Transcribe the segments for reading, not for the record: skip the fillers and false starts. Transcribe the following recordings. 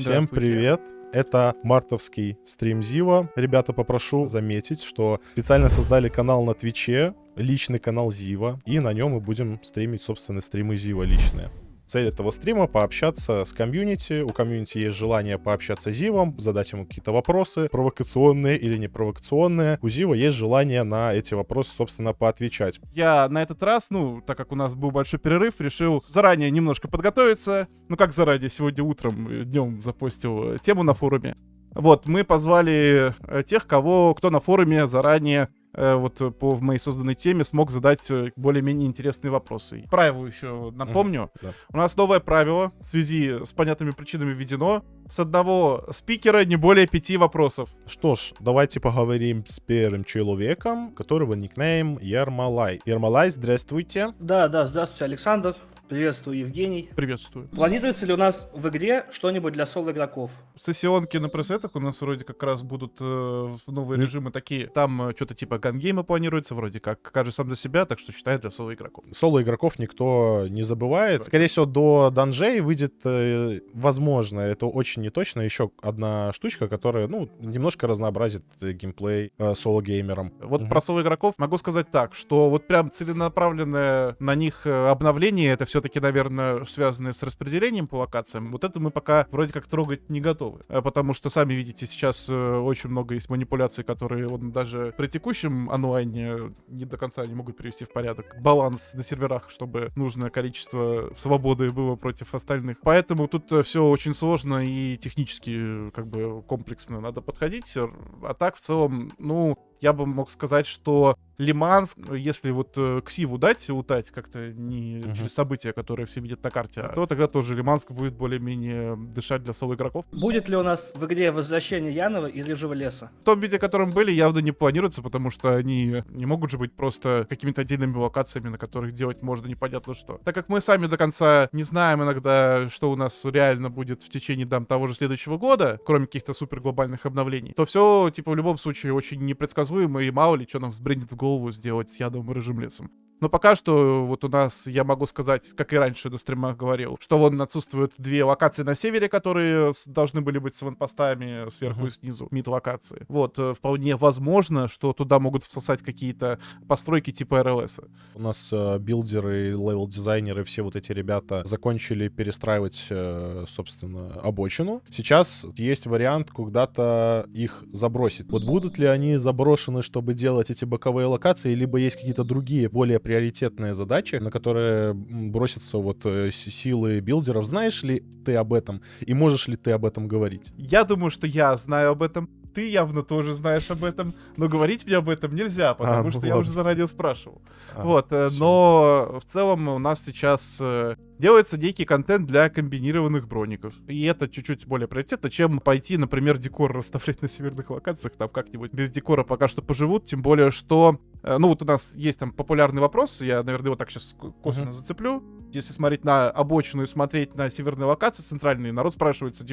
Всем привет! Это мартовский стрим Зива. Ребята, попрошу заметить, что специально создали канал на Твиче, личный канал Зива, и на нем мы будем стримить, собственно, стримы Зива личные. Цель этого стрима — пообщаться с комьюнити. У комьюнити есть желание пообщаться с Зивом, задать ему какие-то вопросы, провокационные или не провокационные. У Зива есть желание на эти вопросы, собственно, поотвечать. Я на этот раз, так как у нас был большой перерыв, решил заранее немножко подготовиться. Как заранее, сегодня утром, днем запостил тему на форуме. Вот, мы позвали тех, кто на форуме заранее по моей созданной теме смог задать более-менее интересные вопросы. Правило еще напомню. Да. У нас новое правило в связи с понятными причинами введено. С одного спикера не более 5 вопросов. Что ж, давайте поговорим с первым человеком, которого никнейм Ермолай. Ермолай, здравствуйте. Да, здравствуйте, Александр. Приветствую, Евгений. Приветствую. Планируется ли у нас в игре что-нибудь для соло-игроков? Сессионки на пресетах у нас вроде как раз будут новые режимы такие. Там что-то типа гангейма планируется, вроде как. Каждый сам за себя, так что считает для соло-игроков. Соло-игроков никто не забывает. Скорее всего, до данжей выйдет, возможно, это очень неточно, еще одна штучка, которая, немножко разнообразит геймплей соло-геймерам. Вот про соло-игроков могу сказать так, что вот прям целенаправленное на них обновление, это все-таки, наверное, связанное с распределением по локациям. Вот это мы пока вроде как трогать не готовы. Потому что, сами видите, сейчас очень много есть манипуляций, которые даже при текущем онлайне не до конца не могут привести в порядок баланс на серверах, чтобы нужное количество свободы было против остальных. Поэтому тут все очень сложно и технически комплексно надо подходить. А так, в целом, я бы мог сказать, что Лиманск, если к Сиву утать как-то не через события, которые все видят на карте, то тогда тоже Лиманск будет более-менее дышать для соло-игроков. Будет ли у нас в игре возвращение Янова и Рыжего леса? В том виде, в котором были, явно не планируется, потому что они не могут же быть просто какими-то отдельными локациями, на которых делать можно непонятно что. Так как мы сами до конца не знаем иногда, что у нас реально будет в течение того же следующего года, кроме каких-то супер глобальных обновлений, то все, в любом случае, очень непредсказуемо, и мало ли, что нам взбрендит в голову сделать с Ядовым и Рыжим лесом. Но пока что у нас, я могу сказать, как и раньше на стримах говорил, что отсутствуют 2 локации на севере, которые должны были быть с аванпостами сверху и снизу, мид-локации. Вполне возможно, что туда могут всосать какие-то постройки типа РЛС. У нас билдеры, левел-дизайнеры, все эти ребята закончили перестраивать, собственно, обочину. Сейчас есть вариант куда-то их забросить. Будут ли они заброшены, чтобы делать эти боковые локации, либо есть какие-то другие, более приоритетные задачи, на которые бросятся силы билдеров. Знаешь ли ты об этом? И можешь ли ты об этом говорить? Я думаю, что я знаю об этом. Ты явно тоже знаешь об этом, но говорить мне об этом нельзя, потому что я уже заранее спрашивал. Но в целом у нас сейчас делается некий контент для комбинированных броников. И это чуть-чуть более приоритетно, чем пойти, например, декор расставлять на северных локациях, там как-нибудь без декора пока что поживут, тем более, что... у нас есть там популярный вопрос, я, наверное, его так сейчас косвенно зацеплю. Если смотреть на обочину и смотреть на северные локации центральные, народ спрашивается,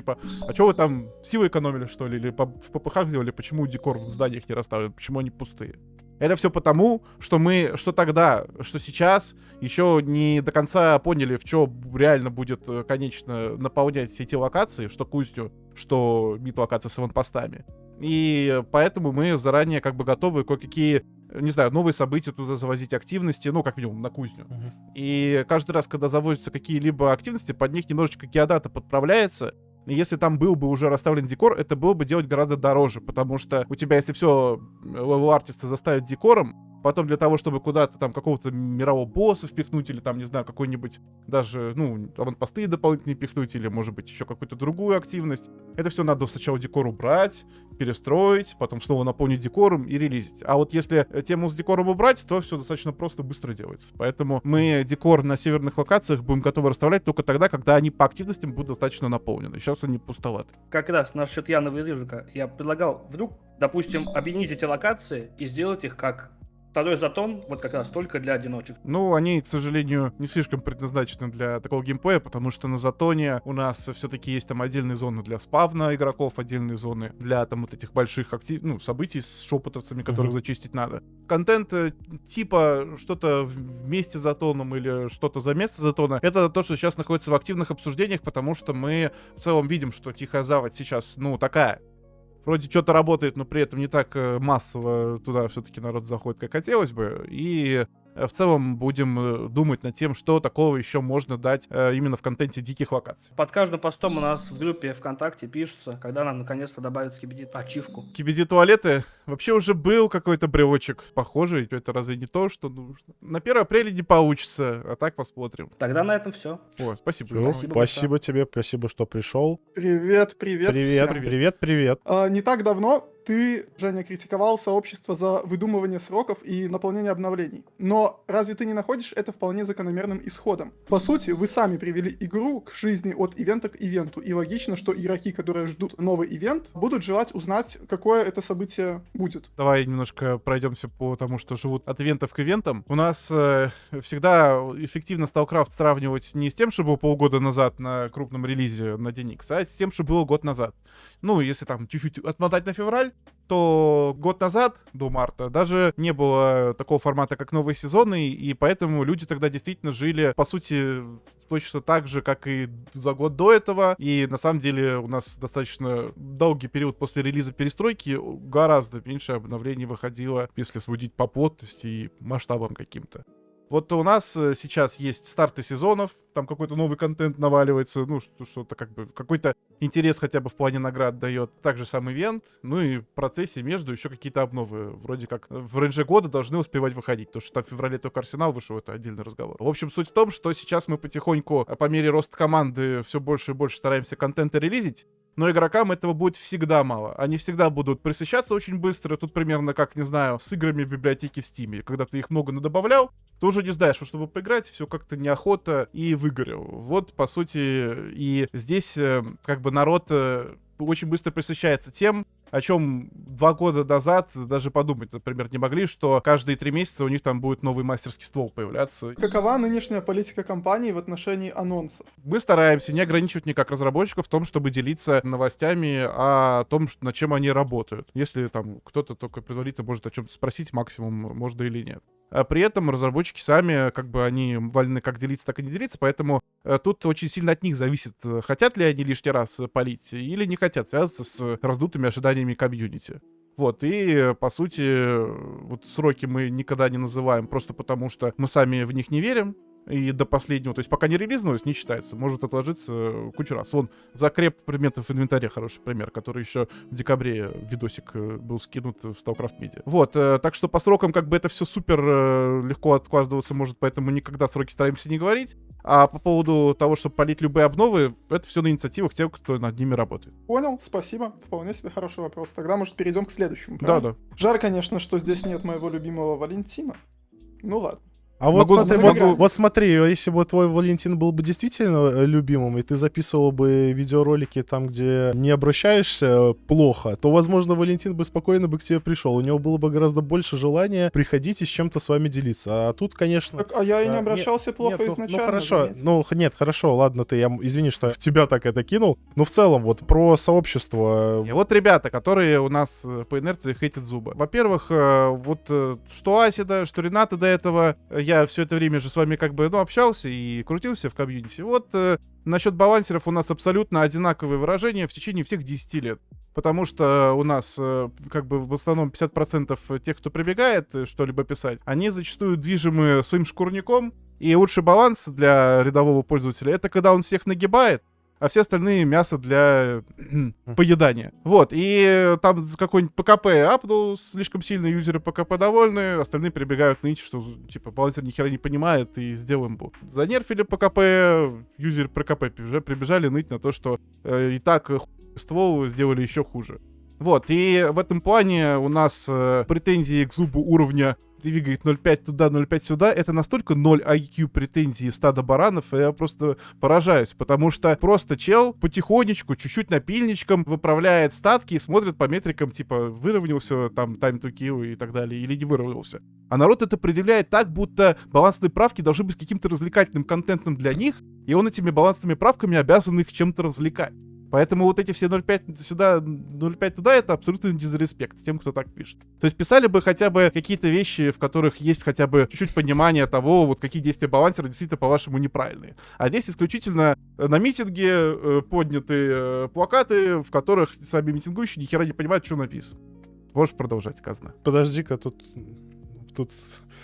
а что вы там силы экономили, что ли, или в ППХ сделали, почему декор в зданиях не расставлен, почему они пустые? Это все потому, что мы, что тогда, что сейчас, еще не до конца поняли, в чем реально будет, конечно, наполнять все эти локации, что кузню, что мид-локации с аванпостами. И поэтому мы заранее готовы кое-какие, не знаю, новые события туда завозить, активности, как минимум на кузню. И каждый раз, когда завозятся какие-либо активности, под них немножечко геодата подправляется. И если там был бы уже расставлен декор, это было бы делать гораздо дороже, потому что у тебя, если все левел-артиста заставить декором, потом для того, чтобы куда-то там какого-то мирового босса впихнуть, или там, не знаю, какой-нибудь даже, аванпосты дополнительные пихнуть, или, может быть, еще какую-то другую активность, это все надо сначала декор убрать, перестроить, потом снова наполнить декором и релизить. А если тему с декором убрать, то все достаточно просто, быстро делается. Поэтому мы декор на северных локациях будем готовы расставлять только тогда, когда они по активностям будут достаточно наполнены. Сейчас они пустоваты. Как раз насчет Янова и Рыжика я предлагал вдруг, допустим, объединить эти локации и сделать их как Второй затон вот как раз только для одиночек. Ну, они, к сожалению, не слишком предназначены для такого геймплея, потому что на Затоне у нас все-таки есть там отдельные зоны для спавна игроков, отдельные зоны для там вот этих больших событий с шепотовцами, которых зачистить надо. Контент типа что-то вместе с Затоном или что-то за место Затона, это то, что сейчас находится в активных обсуждениях, потому что мы в целом видим, что Тихая Заводь сейчас, такая. Вроде что-то работает, но при этом не так массово туда все-таки народ заходит, как хотелось бы. И в целом будем думать над тем, что такого еще можно дать именно в контенте диких локаций. Под каждым постом у нас в группе ВКонтакте пишется, когда нам наконец-то добавят скибиди ачивку. Скибиди-туалеты. Вообще уже был какой-то брелочек похожий. Это разве не то, что нужно? На 1 апреля не получится, а так посмотрим. Тогда на этом все. О, спасибо. Всё, Спасибо спасибо тебе, спасибо, что пришел. Привет. Привет, всем. привет. Не так давно ты, Женя, критиковал сообщество за выдумывание сроков и наполнение обновлений. Но разве ты не находишь это вполне закономерным исходом? По сути, вы сами привели игру к жизни от ивента к ивенту, и логично, что игроки, которые ждут новый ивент, будут желать узнать, какое это событие будет. Давай немножко пройдемся по тому, что живут от ивентов к ивентам. У нас всегда эффективно StarCraft сравнивать не с тем, что было полгода назад на крупном релизе на DNX, а с тем, что было год назад. Ну, если там чуть-чуть отмотать на февраль, то год назад, до марта, даже не было такого формата, как новые сезоны, и поэтому люди тогда действительно жили, по сути, точно так же, как и за год до этого. И на самом деле у нас достаточно долгий период после релиза перестройки, гораздо меньше обновлений выходило, если судить по плотности и масштабам каким-то. Вот у нас сейчас есть старты сезонов, там какой-то новый контент наваливается, что-то как бы, какой-то интерес хотя бы в плане наград дает. Также сам ивент, и в процессе между еще какие-то обновы. Вроде как в рейнже года должны успевать выходить, потому что там в феврале только Арсенал вышел, это отдельный разговор. В общем, суть в том, что сейчас мы потихоньку, по мере роста команды, все больше и больше стараемся контента релизить. Но игрокам этого будет всегда мало. Они всегда будут пресыщаться очень быстро. Тут примерно как, не знаю, с играми в библиотеке в Стиме. Когда ты их много надобавлял, ты уже не знаешь, что чтобы поиграть, все как-то неохота и выгорел. Вот, по сути, и здесь как бы народ очень быстро пресыщается тем, о чем 2 года назад даже подумать, например, не могли, что каждые 3 месяца у них там будет новый мастерский ствол появляться. Какова нынешняя политика компании в отношении анонсов? Мы стараемся не ограничивать никак разработчиков в том, чтобы делиться новостями о том, над чем они работают. Если там кто-то только предварительно может о чем-то спросить, максимум можно или нет. А при этом разработчики сами, как бы, они вольны как делиться, так и не делиться, поэтому тут очень сильно от них зависит, хотят ли они лишний раз палить или не хотят связываться с раздутыми ожиданиями комьюнити. Вот, и, по сути, вот сроки мы никогда не называем, просто потому что мы сами в них не верим, и до последнего, то есть пока не релизнулось, не считается, может отложиться кучу раз. Вон, закреп предметов в инвентаре хороший пример, который еще в декабре видосик был скинут в StarCraft Media. Вот, так что по срокам как бы это все супер легко откладываться может, поэтому никогда сроки стараемся не говорить. А по поводу того, чтобы полить любые обновы, это все на инициативах тех, кто над ними работает. Понял, спасибо. Вполне себе хороший вопрос. Тогда, может, перейдем к следующему. Да. Жаль, конечно, что здесь нет моего любимого Валентина. Ну ладно. А вот Могу- смотри, могу- вот смотри, если бы твой Валентин был бы действительно любимым, и ты записывал бы видеоролики там, где не обращаешься плохо, то, возможно, Валентин бы спокойно бы к тебе пришел. У него было бы гораздо больше желания приходить и с чем-то с вами делиться. А тут, конечно... Так, а я и не Да, обращался плохо нет, изначально. хорошо, заметь. нет, хорошо, ладно, извини, что я в тебя так это кинул. Но в целом, вот про сообщество. И вот ребята, которые у нас по инерции хейтят зубы. Во-первых, что Асида, что Рената до этого, я все это время же с вами как бы, общался и крутился в комьюнити. Вот насчет балансеров у нас абсолютно одинаковые выражения в течение всех 10 лет. Потому что у нас как бы в основном 50% тех, кто прибегает что-либо писать, они зачастую движимы своим шкурником. И лучший баланс для рядового пользователя — это когда он всех нагибает, а все остальные мясо для поедания. Вот, и там какой-нибудь ПКП апнул слишком сильно, юзеры ПКП довольны, остальные прибегают ныть, что, типа, балансер ни хера не понимает, и сделаем бу. Занерфили ПКП, юзеры ПКП прибежали ныть на то, что и так ствол сделали еще хуже. Вот, и в этом плане у нас претензии к зубу уровня двигает 0,5 туда, 0,5 сюда, это настолько 0 IQ претензий стада баранов, я просто поражаюсь, потому что просто чел потихонечку, чуть-чуть напильничком выправляет статки и смотрит по метрикам, типа, выровнялся там time to kill и так далее, или не выровнялся. А народ это определяет так, будто балансные правки должны быть каким-то развлекательным контентом для них, и он этими балансными правками обязан их чем-то развлекать. Поэтому вот эти все 0,5 сюда, 0,5 туда, это абсолютно дизреспект тем, кто так пишет. То есть писали бы хотя бы какие-то вещи, в которых есть хотя бы чуть-чуть понимание того, вот какие действия балансера действительно, по-вашему, неправильные. А здесь исключительно на митинге подняты плакаты, в которых сами митингующие ни хера не понимают, что написано. Можешь продолжать, Казна. Подожди-ка, тут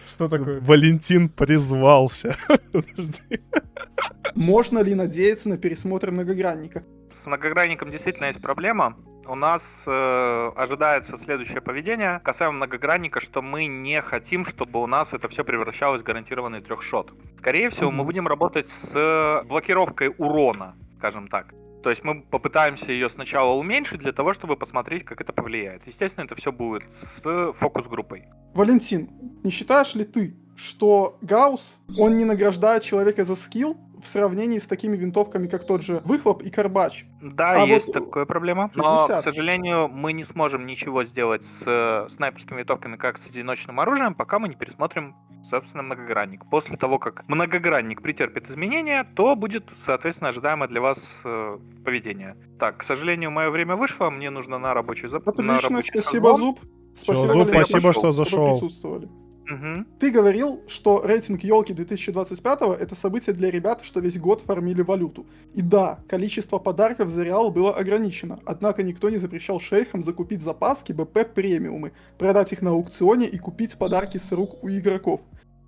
Что такое? Валентин призвался. Подожди. Можно ли надеяться на пересмотр многогранника? С многогранником действительно есть проблема. У нас ожидается следующее поведение касаемо многогранника, что мы не хотим, чтобы у нас это все превращалось в гарантированный трехшот. Скорее всего, мы будем работать с блокировкой урона, скажем так. То есть мы попытаемся ее сначала уменьшить для того, чтобы посмотреть, как это повлияет. Естественно, это все будет с фокус-группой. Валентин, не считаешь ли ты, что Гаусс, он не награждает человека за скилл в сравнении с такими винтовками, как тот же Выхлоп и Карбач? Да, А есть вот такая проблема. Но, 60. к сожалению, мы не сможем ничего сделать с снайперскими винтовками, как с одиночным оружием, пока мы не пересмотрим, собственно, многогранник. После того, как многогранник претерпит изменения, то будет, соответственно, ожидаемое для вас поведение. Так, к сожалению, мое время вышло, мне нужно на рабочий Отлично, спасибо, Зуб. Спасибо, Зуб, Валерий, спасибо, что что зашел. присутствовали. Угу. Ты говорил, что рейтинг елки 2025 это событие для ребят, что весь год фармили валюту. И да, количество подарков за реал было ограничено, однако никто не запрещал шейхам закупить запаски БП премиумы, продать их на аукционе и купить подарки с рук у игроков.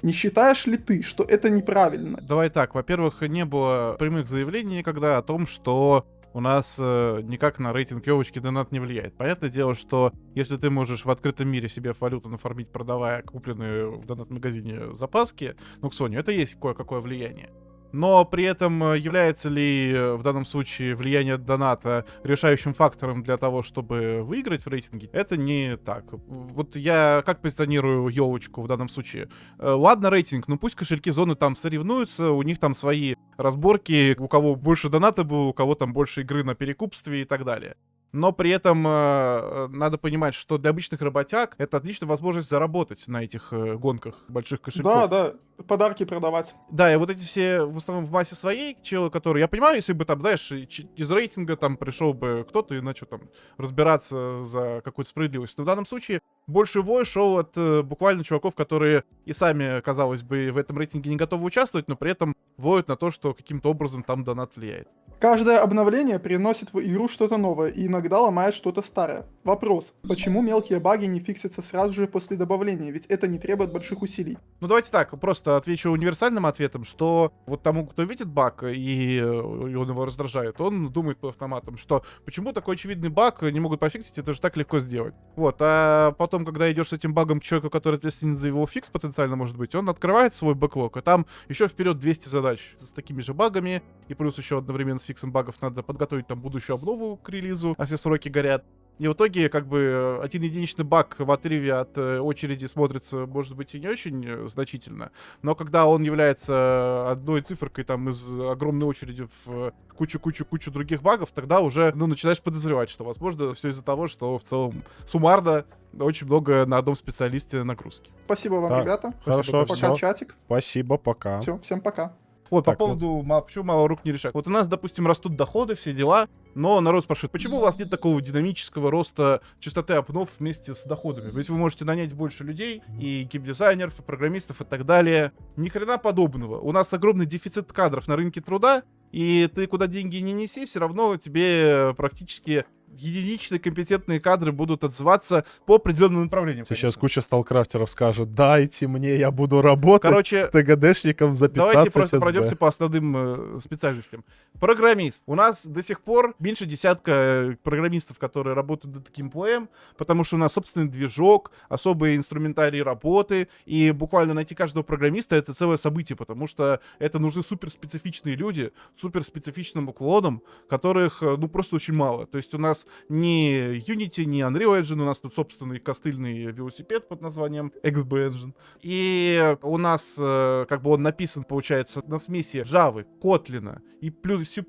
Не считаешь ли ты, что это неправильно? Давай так, во-первых, не было прямых заявлений никогда о том, что у нас никак на рейтинг ёвочки донат не влияет. Понятное дело, что если ты можешь в открытом мире себе валюту нафармить, продавая купленные в донат-магазине запаски, ну, к Sony, это есть кое-какое влияние. Но при этом является ли в данном случае влияние доната решающим фактором для того, чтобы выиграть в рейтинге? Это не так. Вот я как позиционирую ёлочку в данном случае? Ладно, рейтинг, ну пусть кошельки зоны там соревнуются, у них там свои разборки, у кого больше доната было, у кого там больше игры на перекупстве и так далее. Но при этом надо понимать, что для обычных работяг это отличная возможность заработать на этих гонках больших кошельков. Да, подарки продавать. Да, и вот эти все, в основном, в массе своей, челы, которые... Я понимаю, если бы там, знаешь, из рейтинга там пришел бы кто-то и начал там разбираться за какую-то справедливость. Но в данном случае больше вой шел от буквально чуваков, которые и сами, казалось бы, в этом рейтинге не готовы участвовать, но при этом воют на то, что каким-то образом там донат влияет. Каждое обновление приносит в игру что-то новое и иногда ломает что-то старое. Вопрос, почему мелкие баги не фиксятся сразу же после добавления, ведь это не требует больших усилий? Ну давайте так, просто отвечу универсальным ответом, что вот тому, кто видит баг и он его раздражает, он думает по автоматам, что почему такой очевидный баг не могут пофиксить, это же так легко сделать. Вот, а потом, когда идешь с этим багом к человеку, который ответственен за его фикс потенциально может быть, он открывает свой бэклог, а там еще вперед 200 задач с такими же багами, и плюс еще одновременно с фиксом багов надо подготовить там будущую обнову к релизу, а все сроки горят. И в итоге, как бы, один единичный баг в отрыве от очереди смотрится, может быть, и не очень значительно, но когда он является одной циферкой там из огромной очереди в кучу-кучу-кучу других багов, тогда уже, ну, начинаешь подозревать, что, возможно, все из-за того, что в целом суммарно очень много на одном специалисте нагрузки. Спасибо вам, Так, ребята. хорошо, Пока, всё. чатик. Спасибо, пока. Все, всем пока. Вот, Так, по поводу, почему мало рук не решать. Вот у нас, допустим, растут доходы, все дела, но народ спрашивает, почему у вас нет такого динамического роста частоты апнов вместе с доходами? Ведь вы можете нанять больше людей, и геймдизайнеров, и программистов, и так далее. Ни хрена подобного. У нас огромный дефицит кадров на рынке труда, и ты куда деньги не неси, все равно тебе практически единичные компетентные кадры будут отзываться по определенным направлениям. Сейчас куча сталкрафтеров скажет, дайте мне, я буду работать Короче, ТГДшником за 15 давайте просто СБ. пройдемся по основным специальностям. Программист. У нас до сих пор меньше десятка программистов, которые работают над геймплеем, потому что у нас собственный движок, особые инструментарии работы, и буквально найти каждого программиста — это целое событие, потому что это нужны суперспецифичные люди, суперспецифичным уклоном, которых, ну, просто очень мало. То есть у нас нас ни Unity, ни Unreal Engine, у нас тут собственный костыльный велосипед под названием XB Engine. И у нас, как бы он написан, получается, на смеси Java, Kotlin и плюс C++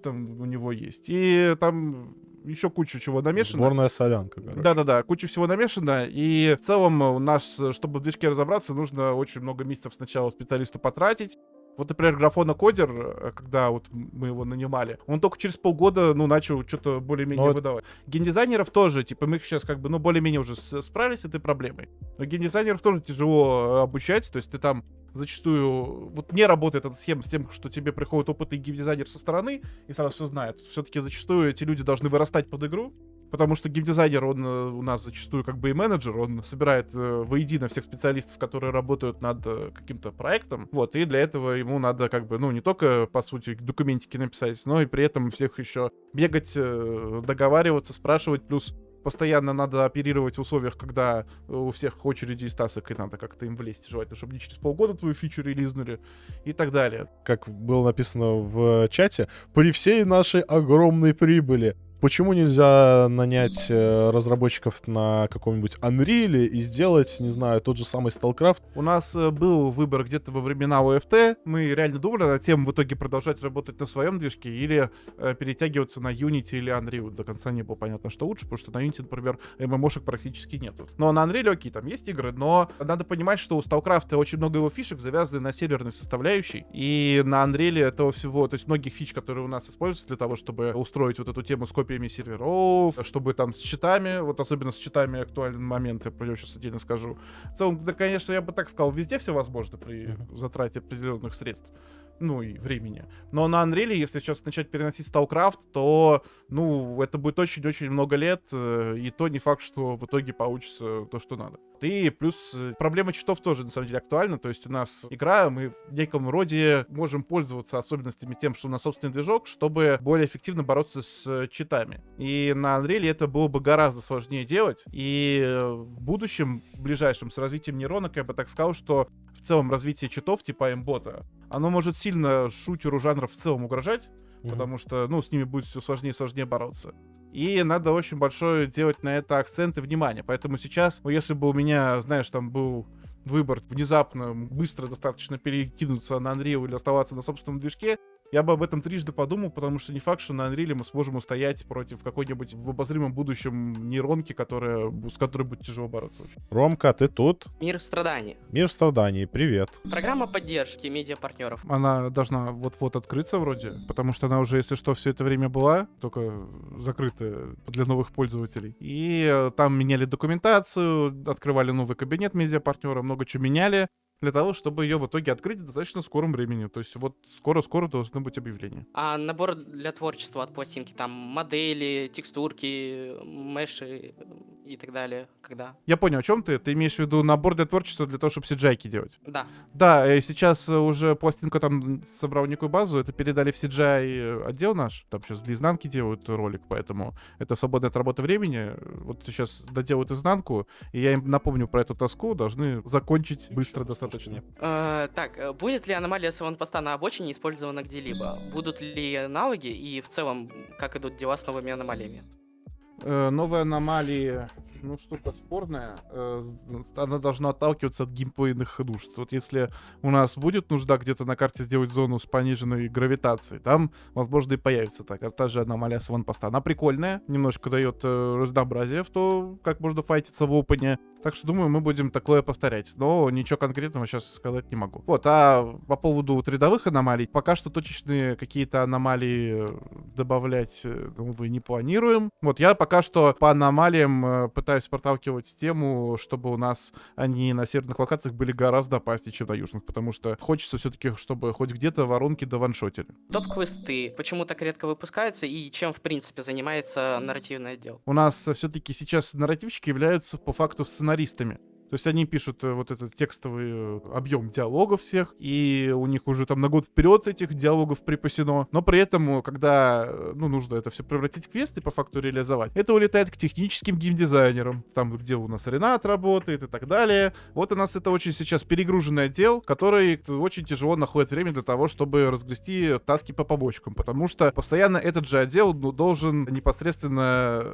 там у него есть. И там еще куча чего намешано. Сборная солянка, короче. Да-да-да, куча всего намешано, и в целом у нас, чтобы в движке разобраться, нужно очень много месяцев сначала специалисту потратить. Вот, например, Графона-кодер, когда вот мы его нанимали, он только через полгода, начал что-то более-менее выдавать. Геймдизайнеров тоже, типа, мы их сейчас как бы, более-менее уже справились с этой проблемой. Но геймдизайнеров тоже тяжело обучать, то есть ты там зачастую вот не работает эта схема с тем, что тебе приходит опытный геймдизайнер со стороны и сразу все знает. Все-таки зачастую эти люди должны вырастать под игру, потому что геймдизайнер, он у нас зачастую как бы и менеджер, он собирает воедино всех специалистов, которые работают над каким-то проектом, вот, и для этого ему надо как бы, не только, по сути, документики написать, но и при этом всех еще бегать, договариваться, спрашивать, плюс постоянно надо оперировать в условиях, когда у всех очереди из тасок, и надо как-то им влезть, желательно, чтобы не через полгода твою фичу релизнули и так далее. Как было написано в чате, при всей нашей огромной прибыли, почему нельзя нанять разработчиков на каком-нибудь Unreal и сделать, не знаю, тот же самый StarCraft? У нас был выбор где-то во времена ОФТ. Мы реально думали над тем, в итоге продолжать работать на своем движке или перетягиваться на Unity или Unreal. До конца не было понятно, что лучше, потому что на Unity, например, ММОшек практически нету. Но на Unreal, окей, там есть игры, но надо понимать, что у StarCraft очень много его фишек завязаны на серверной составляющей. И на Unreal этого всего, то есть многих фич, которые у нас используются для того, чтобы устроить вот эту тему с копиями серверов, чтобы там с читами, вот особенно с читами актуальный момент, я про него сейчас отдельно скажу. В целом, да, конечно, я бы так сказал, везде все возможно при затрате определенных средств, и времени. Но на Unreal, если сейчас начать переносить StarCraft, то, это будет очень-очень много лет, и то не факт, что в итоге получится то, что надо. И плюс проблема читов тоже, на самом деле, актуальна. То есть у нас игра, мы в неком роде можем пользоваться особенностями тем, что у нас собственный движок, чтобы более эффективно бороться с читами. И на Unreal это было бы гораздо сложнее делать. И в будущем, в ближайшем, с развитием нейронок, я бы так сказал, что в целом развитие читов типа эмбота, оно может сильно шутеру жанров в целом угрожать, потому что, с ними будет все сложнее и сложнее бороться. И надо очень большое делать на это акцент и внимание. Поэтому сейчас, если бы у меня, знаешь, там был выбор внезапно, быстро достаточно перекинуться на Unreal или оставаться на собственном движке, я бы об этом трижды подумал, потому что не факт, что на Unreal мы сможем устоять против какой-нибудь в обозримом будущем нейронки, с которой будет тяжело бороться. Ромка, ты тут? Мир в страдании. Мир в страдании, привет. Программа поддержки медиапартнеров. Она должна вот-вот открыться вроде, потому что она уже, если что, все это время была, только закрытая для новых пользователей. И там меняли документацию, открывали новый кабинет медиапартнера, много чего меняли для того, чтобы ее в итоге открыть в достаточно скором времени. То есть вот скоро-скоро должны быть объявления. А набор для творчества от пластинки, там модели, текстурки, мэши и так далее, когда? Я понял, о чем ты. Ты имеешь в виду набор для творчества для того, чтобы CGI-ки делать? Да. Да, сейчас уже пластинка там собрал некую базу, это передали в CGI отдел наш. Там сейчас для изнанки делают ролик, поэтому это свободное от работы времени. Вот сейчас доделают изнанку, и я им напомню про эту тоску, должны закончить быстро достаточно. Так, будет ли аномалия с аванпоста на обочине использована где-либо? Будут ли аналоги и в целом, как идут дела с новыми аномалиями? Новые аномалии, штука спорная. Она должна отталкиваться от геймплейных нужд. Вот если у нас будет нужда где-то на карте сделать зону с пониженной гравитацией, там, возможно, и появится та же аномалия с аванпоста. Она прикольная, немножко дает разнообразие в то, как можно файтиться в опене. Так что, думаю, мы будем такое повторять. Но ничего конкретного сейчас сказать не могу. Вот, а по поводу рядовых аномалий, пока что точечные какие-то аномалии добавлять, увы, не планируем. Вот, я пока что по аномалиям пытаюсь проталкивать тему, чтобы у нас они на северных локациях были гораздо опаснее, чем на южных, потому что хочется все-таки, чтобы хоть где-то воронки дованшотили. Топ-квесты почему так редко выпускаются и чем, в принципе, занимается нарративный отдел? У нас все-таки сейчас нарративщики являются по факту сценаристами. То есть они пишут вот этот текстовый объем диалогов всех, и у них уже там на год вперед этих диалогов припасено. Но при этом, когда нужно это все превратить в квест и по факту реализовать, это улетает к техническим геймдизайнерам, там, где у нас Ренат работает и так далее. Вот у нас это очень сейчас перегруженный отдел, который очень тяжело находит время для того, чтобы разгрести таски по побочкам, потому что постоянно этот же отдел должен непосредственно,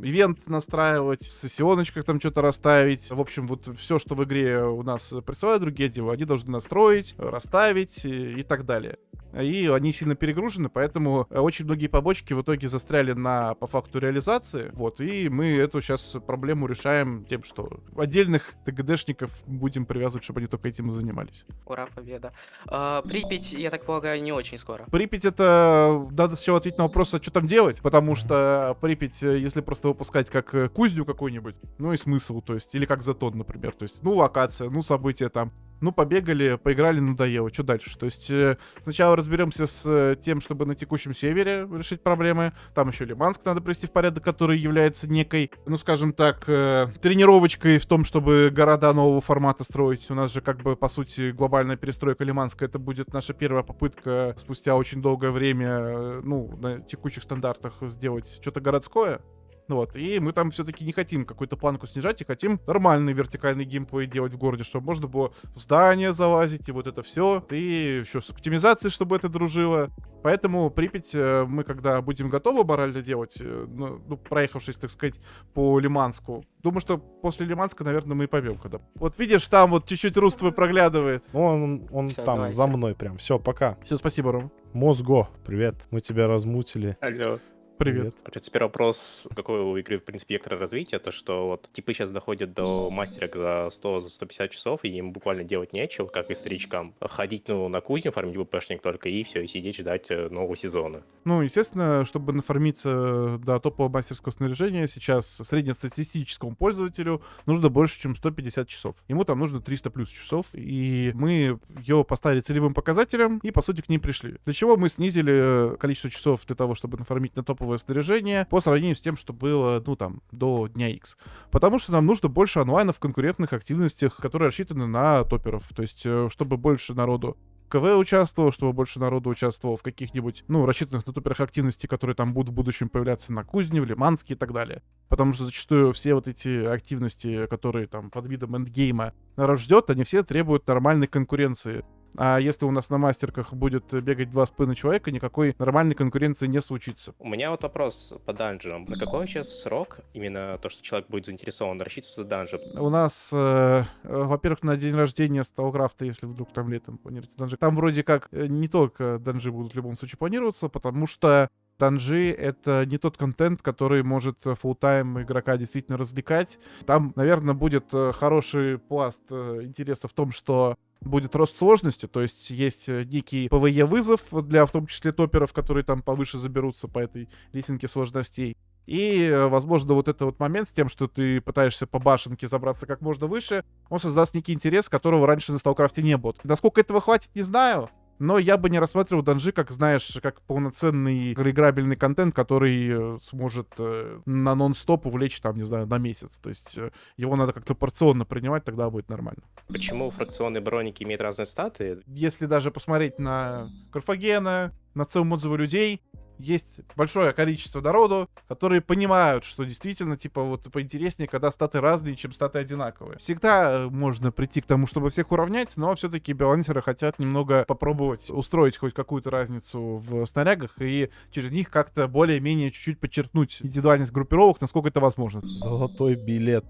ивент настраивать, в сессионочках там что-то расставить. В общем, вот все, что в игре у нас присылают другие отделы, они должны настроить, расставить и так далее. И они сильно перегружены, поэтому очень многие побочки в итоге застряли по факту реализации. Вот, и мы эту сейчас проблему решаем тем, что отдельных ТГДшников будем привязывать, чтобы они только этим и занимались. Ура, победа. Припять, я так полагаю, не очень скоро. Припять это... Надо сначала ответить на вопрос, а что там делать, потому что Припять, если просто выпускать как кузню какую-нибудь, и смысл, то есть, или как Затон, например, то есть, локация, события там, побегали, поиграли, надоело, что дальше? То есть сначала разберемся с тем, чтобы на текущем севере решить проблемы. Там еще Лиманск надо привести в порядок, который является некой, скажем так, тренировочкой в том, чтобы города нового формата строить. У нас же по сути, глобальная перестройка Лиманска. Это будет наша первая попытка спустя очень долгое время, на текущих стандартах сделать что-то городское. И мы там все-таки не хотим какую-то планку снижать, и хотим нормальный вертикальный геймплей делать в городе, чтобы можно было в здание залазить, и вот это все. И еще с оптимизацией, чтобы это дружило. Поэтому Припять мы, когда будем готовы морально делать, проехавшись, так сказать, по Лиманску, думаю, что после Лиманска, наверное, мы и поймем, когда. Вот видишь, там вот чуть-чуть руст твой проглядывает. Он Всё, там, давайте. за мной прям. Все, пока. Все, спасибо, Ром. Мозго, привет. Мы тебя размутили. Алло. Привет. Теперь вопрос, какой у игры, в принципе, вектор развития, то, что вот типы сейчас доходят до мастера за 100-150 часов, и им буквально делать нечего, как и старичкам. Ходить, на кузню, фармить БПшник только, и все, и сидеть ждать нового сезона. Естественно, чтобы нафармиться до топового мастерского снаряжения, сейчас среднестатистическому пользователю нужно больше, чем 150 часов. Ему там нужно 300 плюс часов, и мы ее поставили целевым показателем, и, по сути, к ним пришли. Для чего мы снизили количество часов для того, чтобы нафармить на топовое снаряжение по сравнению с тем, что было, до дня X. Потому что нам нужно больше онлайна в конкурентных активностях, которые рассчитаны на топеров. То есть, чтобы больше народу в КВ участвовало, чтобы больше народу участвовало в каких-нибудь, рассчитанных на топерах активностей, которые там будут в будущем появляться на Кузне, в Лиманске и так далее. Потому что зачастую все вот эти активности, которые там под видом эндгейма народ ждет, они все требуют нормальной конкуренции. А если у нас на мастерках будет бегать 2,5 человека, никакой нормальной конкуренции не случится. У меня вот вопрос по данжам. На какой сейчас срок именно то, что человек будет заинтересован, рассчитывается данжи? У нас, во-первых, на день рождения Сталкрафта, если вдруг там летом планируется данжи, там вроде как не только данжи будут в любом случае планироваться, потому что данжи — это не тот контент, который может фулл-тайм игрока действительно развлекать. Там, наверное, будет хороший пласт интереса в том, что будет рост сложности, то есть некий PvE-вызов для, в том числе, топеров, которые там повыше заберутся по этой лесенке сложностей. И, возможно, вот этот вот момент с тем, что ты пытаешься по башенке забраться как можно выше, он создаст некий интерес, которого раньше на Сталкрафте не было. Насколько этого хватит, не знаю. Но я бы не рассматривал данжи, как полноценный играбельный контент, который сможет на нон-стоп увлечь, на месяц. То есть его надо как-то порционно принимать, тогда будет нормально. Почему фракционные броники имеют разные статы? Если даже посмотреть на Карфагена, на целом отзывы людей, есть большое количество народу, которые понимают, что действительно, поинтереснее, когда статы разные, чем статы одинаковые. Всегда можно прийти к тому, чтобы всех уравнять, но все-таки балансеры хотят немного попробовать устроить хоть какую-то разницу в снарягах и через них как-то более-менее чуть-чуть подчеркнуть индивидуальность группировок, насколько это возможно. Золотой билет.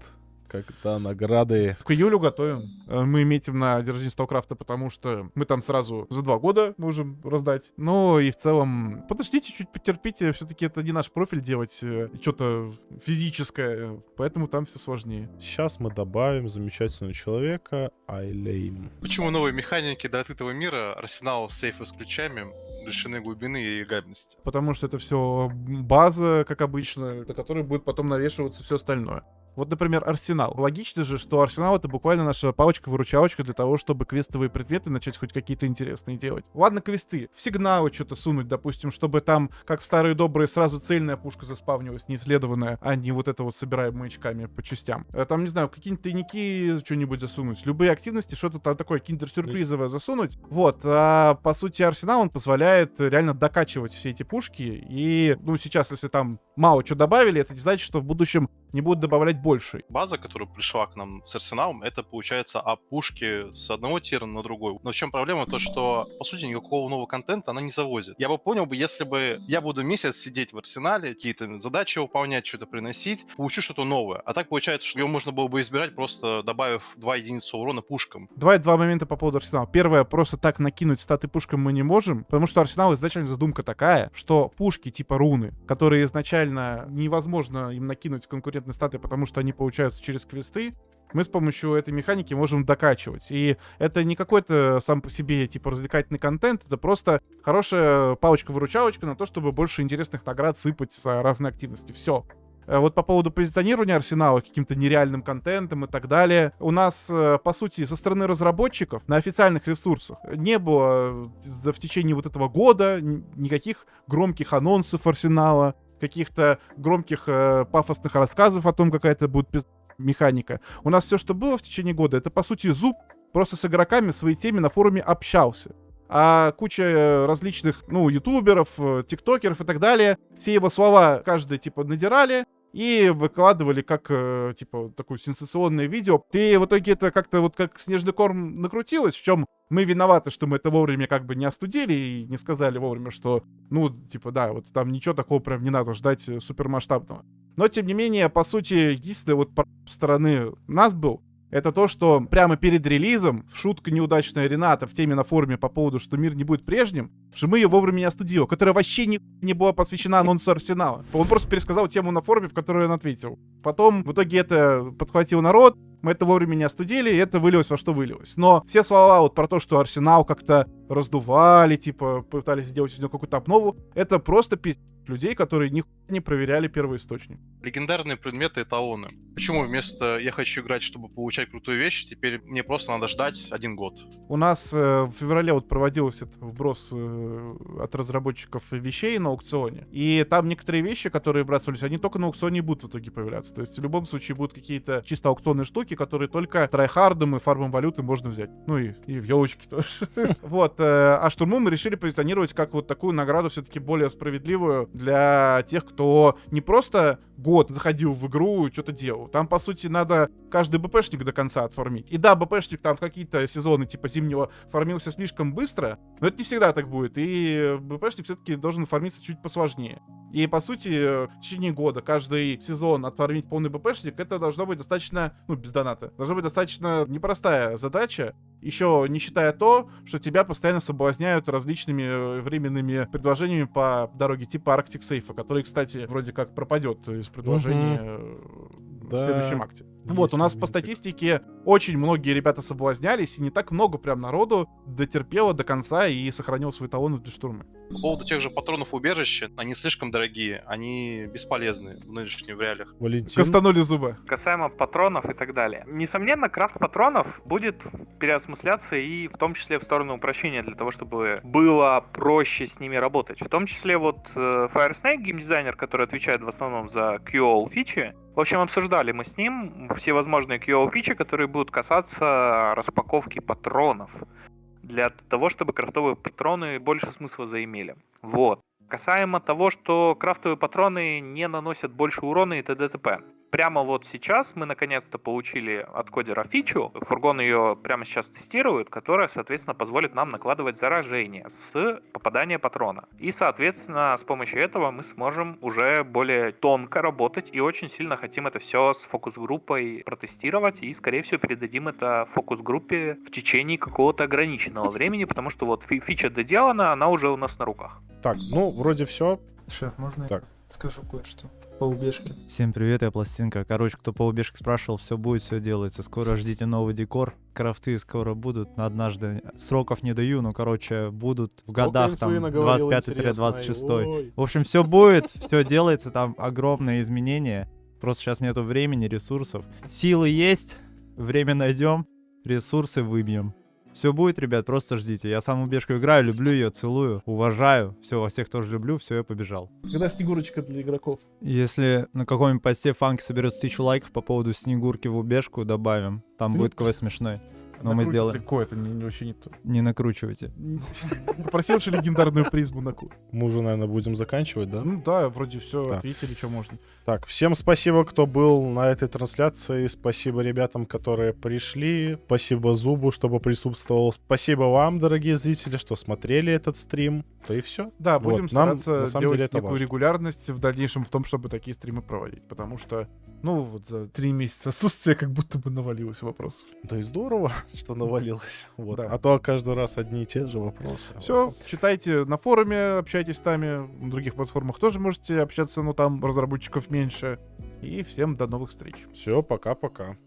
Когда награды... К июлю готовим. Мы метим на день рождения Сталкрафта, потому что мы там сразу за 2 года можем раздать. Ну и в целом, подождите, чуть потерпите. Все-таки это не наш профиль делать что-то физическое, поэтому там все сложнее. Сейчас мы добавим замечательного человека Айлейн. Почему новые механики до открытого мира, арсенал сейфа с ключами, лишены глубины и играбельности? Потому что это все база, как обычно, на которой будет потом навешиваться все остальное. Вот, например, Арсенал. Логично же, что Арсенал — это буквально наша палочка-выручалочка для того, чтобы квестовые предметы начать хоть какие-то интересные делать. Ладно, квесты. В сигналы что-то сунуть, допустим, чтобы там, как в старые добрые, сразу цельная пушка заспавнилась, неисследованная, а не вот это вот собираем маячками по частям. Там, не знаю, какие-нибудь тайники что-нибудь засунуть. Любые активности, что-то там такое киндер-сюрпризовое засунуть. Вот. А по сути, Арсенал, он позволяет реально докачивать все эти пушки. И, ну, сейчас, если там мало что добавили, это не значит, что в будущем не будут добавлять больше. База, которая пришла к нам с Арсеналом, это получается ап пушки с одного тира на другой. Но в чем проблема? То, что, по сути, никакого нового контента она не завозит. Я бы понял бы, если бы я буду месяц сидеть в Арсенале, какие-то задачи выполнять, что-то приносить, получу что-то новое. А так получается, что его можно было бы избирать, просто добавив 2 единицы урона пушкам. Два момента по поводу Арсенала. Первое, просто так накинуть статы пушкам мы не можем, потому что Арсенал изначально задумка такая, что пушки типа руны, которые изначально невозможно им накинуть конкурентные статы, потому что они получаются через квесты, мы с помощью этой механики можем докачивать. И это не какой-то сам по себе типа развлекательный контент, это просто хорошая палочка-выручалочка на то, чтобы больше интересных наград сыпать с разной активности. Все. Вот по поводу позиционирования Арсенала каким-то нереальным контентом и так далее. У нас, по сути, со стороны разработчиков на официальных ресурсах не было в течение вот этого года никаких громких анонсов Арсенала, каких-то громких пафосных рассказов о том, какая это будет механика. У нас все, что было в течение года, это, по сути, Зуб просто с игроками в своей теме на форуме общался. А куча различных, ну, ютуберов, тиктокеров и так далее, все его слова каждый, типа, надирали и выкладывали как, типа, такое сенсационное видео. И в итоге это как-то вот как снежный корм накрутилось, в чем мы виноваты, что мы это вовремя как бы не остудили и не сказали вовремя, что, ну, типа, да, вот там ничего такого прям не надо ждать супермасштабного. Но, тем не менее, по сути, единственное вот по стороны нас был, это то, что прямо перед релизом, шутка неудачная Рената в теме на форуме по поводу, что мир не будет прежним, что мы ее вовремя не остудили, которая вообще не была посвящена анонсу Арсенала. Он просто пересказал тему на форуме, в которой он ответил. Потом, в итоге, это подхватил народ, мы это вовремя не остудили, и это вылилось во что вылилось. Но все слова вот про то, что Арсенал как-то раздували, типа, пытались сделать из него какую-то обнову, это просто людей, которые нихуя не проверяли первоисточник. Легендарные предметы — эталоны. Почему вместо «я хочу играть, чтобы получать крутую вещь», теперь мне просто надо ждать 1 год? У нас в феврале вот проводился вброс от разработчиков вещей на аукционе, и там некоторые вещи, которые вбрасывались, они только на аукционе и будут в итоге появляться. То есть в любом случае будут какие-то чисто аукционные штуки, которые только трайхардом и фармом валюты можно взять. Ну и в елочке тоже. Вот. А штурму мы решили позиционировать как вот такую награду все-таки более справедливую для тех, кто не просто год заходил в игру и что-то делал. Там, по сути, надо каждый БПшник до конца отфармить. И да, БПшник там в какие-то сезоны типа зимнего фармился слишком быстро, но это не всегда так будет. И БПшник все-таки должен фармиться чуть посложнее. И, по сути, в течение года каждый сезон отфармить полный БПшник, это должно быть достаточно, ну, без доната, должно быть достаточно непростая задача, еще не считая то, что тебя постоянно соблазняют различными временными предложениями по дороге типа Arctic Safe, который, кстати, вроде как пропадет из предложения в следующем акте. Вот, у нас по статистике очень многие ребята соблазнялись, и не так много прям народу дотерпело до конца и сохранил свои талоны для штурма. По поводу тех же патронов убежища, они слишком дорогие, они бесполезны в нынешних реалиях. Валентин? Костанули зубы. Касаемо патронов и так далее. Несомненно, крафт патронов будет переосмысляться и в том числе в сторону упрощения, для того, чтобы было проще с ними работать. В том числе вот Firesnake, геймдизайнер, который отвечает в основном за QoL фичи, в общем, обсуждали мы с ним все возможные QoL фичи, которые будут касаться распаковки патронов, для того, чтобы крафтовые патроны больше смысла заимели. Вот. Касаемо того, что крафтовые патроны не наносят больше урона и т.д. т.п. Прямо вот сейчас мы наконец-то получили от кодера фичу, Фургон ее прямо сейчас тестирует, которая, соответственно, позволит нам накладывать заражение с попадания патрона. И, соответственно, с помощью этого мы сможем уже более тонко работать и очень сильно хотим это все с фокус-группой протестировать и, скорее всего, передадим это фокус-группе в течение какого-то ограниченного времени, потому что вот фича доделана, она уже у нас на руках. Так, ну, вроде все. Шеф, можно Так. я скажу кое-что по убежке? Всем привет, я Пластинка. Короче, кто по убежке спрашивал, все будет, все делается. Скоро ждите новый декор. Крафты скоро будут, но однажды сроков не даю, но, короче, будут в годах там 25-26. В общем, все будет, все делается, там огромные изменения. Просто сейчас нету времени, ресурсов. Силы есть, время найдем, ресурсы выбьем. Все будет, ребят, просто ждите. Я сам убежку играю, люблю ее, целую, уважаю. Все, вас всех тоже люблю, все, я побежал. Когда Снегурочка для игроков? Если на каком-нибудь посте фанки соберется 1000 лайков по поводу Снегурки в убежку, добавим. Там будет квест смешной. Но мы сделаем. Легко, это вообще не то. Не накручивайте. Попросил же легендарную призму на ку. Мы уже, наверное, будем заканчивать, да? Ну да, вроде все, Да. ответили, что можно. Так, всем спасибо, кто был на этой трансляции. Спасибо ребятам, которые пришли. Спасибо Зубу, что присутствовал. Спасибо вам, дорогие зрители, что смотрели этот стрим. Да и все. Да, Вот, будем нам, стараться на самом делать деле, это некую важно. регулярность в дальнейшем в том, чтобы такие стримы проводить. Потому что, ну, вот за 3 месяца отсутствия как будто бы навалилось вопросов. Да и здорово, что навалилось. Вот. Да. А то каждый раз одни и те же вопросы. Все, читайте на форуме, общайтесь с нами. На других платформах тоже можете общаться, но там разработчиков меньше. И всем до новых встреч. Все, пока-пока.